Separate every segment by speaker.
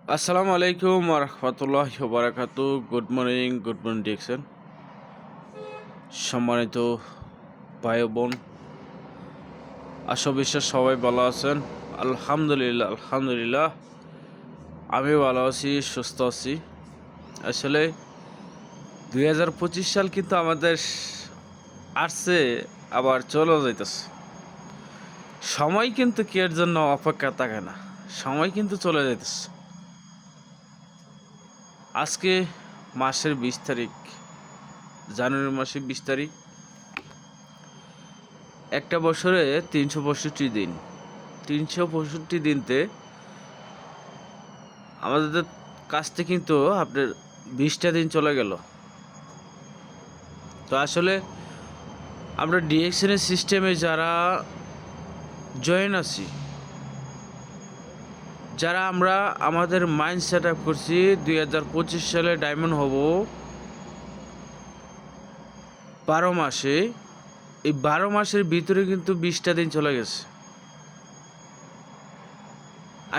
Speaker 1: আসসালামু আলাইকুম রহমতুল্লাহ বারাকাতু। Good morning diction. সম্মানিত ভাই ও বোন, আশা বিশ্বাস সবাই ভালো আছেন। আলহামদুলিল্লাহ আমি ভালো আছি, সুস্থ আছি। আসলে 2025 সাল কিন্তু আমাদের আসছে, আবার চলে যাইতেছে। সময় কিন্তু কি এর জন্য অপেক্ষা থাকে না, সময় কিন্তু চলে যাইতেছে। আজকে মাসের 20 তারিখ, জানুয়ারি মাসের 20 তারিখ। একটা বছরে 365 দিন। 365 দিনতে আমাদের কাছ থেকে কিন্তু আপনার 20টা দিন চলে গেল। তো আসলে আমরা ডিএক্সএনের সিস্টেমে যারা জয়েন আছি, যারা আমরা আমাদের মাইন্ড সেট আপ করছি 2025 সালে ডায়মন্ড হব 12 মাসে, এই 12 মাসের ভিতরে কিন্তু 20টা দিন চলে গেছে।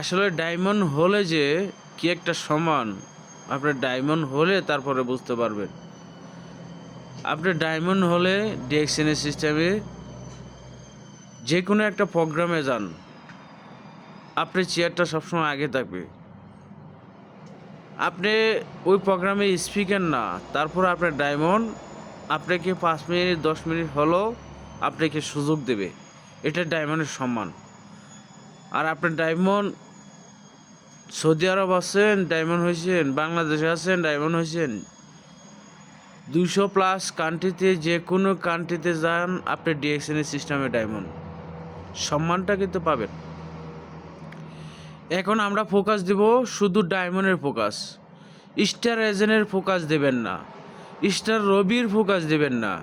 Speaker 1: আসলে ডায়মন্ড হলে যে কি একটা সমান, আপনার ডায়মন্ড হলে তারপরে বুঝতে পারবেন। আপনি ডায়মন্ড হলে ডিএক্সএনের সিস্টেমে যে কোনো একটা প্রোগ্রামে যান, আপনার চেয়ারটা সবসময় আগে থাকবে। আপনি ওই প্রোগ্রামে স্পিকার না, তারপর আপনার ডায়মন্ড আপনাকে 5 মিনিট 10 মিনিট হলেও আপনাকে সুযোগ দেবে। এটা ডায়মন্ডের সম্মান। আর আপনার ডায়মন্ড সৌদি আরব আছেন, ডায়মন্ড হয়েছেন, বাংলাদেশে আছেন, ডায়মন্ড হয়েছেন, 200+ কান্ট্রিতে, যে কোনো কান্ট্রিতে যান, আপনি ডিএক্সএনের সিস্টেমে ডায়মন্ড সম্মানটা কিন্তু পাবেন। এখন আমরা ফোকাস দিব শুধু ডায়মন্ডের ফোকাস, স্টার এজেন্টের ফোকাস দেবেন না, স্টার রবির ফোকাস দেবেন না।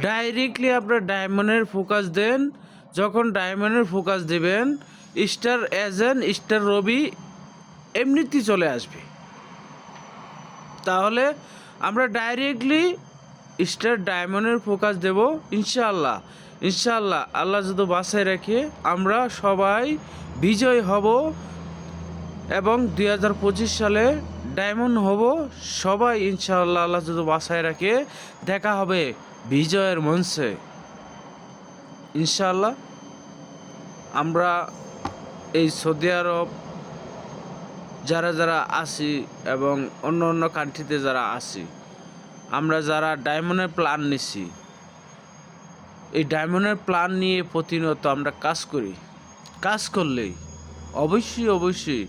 Speaker 1: ডাইরেক্টলি আপনার ডায়মন্ডের ফোকাস দেন। যখন ডায়মন্ডের ফোকাস দেবেন, স্টার এজেন্ট, স্টার রবি এমনিতেই চলে আসবে। তাহলে আমরা ডাইরেক্টলি স্টার ডায়মন্ডের ফোকাস দেব। ইনশাআল্লাহ আল্লাহ যদি বাঁচায় রাখে আমরা সবাই বিজয় হব এবং 2025 সালে ডায়মন্ড হব সবাই ইনশাআল্লাহ। আল্লাহ যদি বাঁচায় রাখে দেখা হবে বিজয়ের মঞ্চে ইনশাআল্লাহ। আমরা এই সৌদি আরব যারা আছি এবং অন্য কান্ট্রিতে যারা আছি, আমরা যারা ডায়মন্ডের প্ল্যান নিছি, এই ডায়মন্ডের প্ল্যান নিয়ে প্রতিনিয়ত আমরা কাজ করি। কাজ করলেই অবশ্যই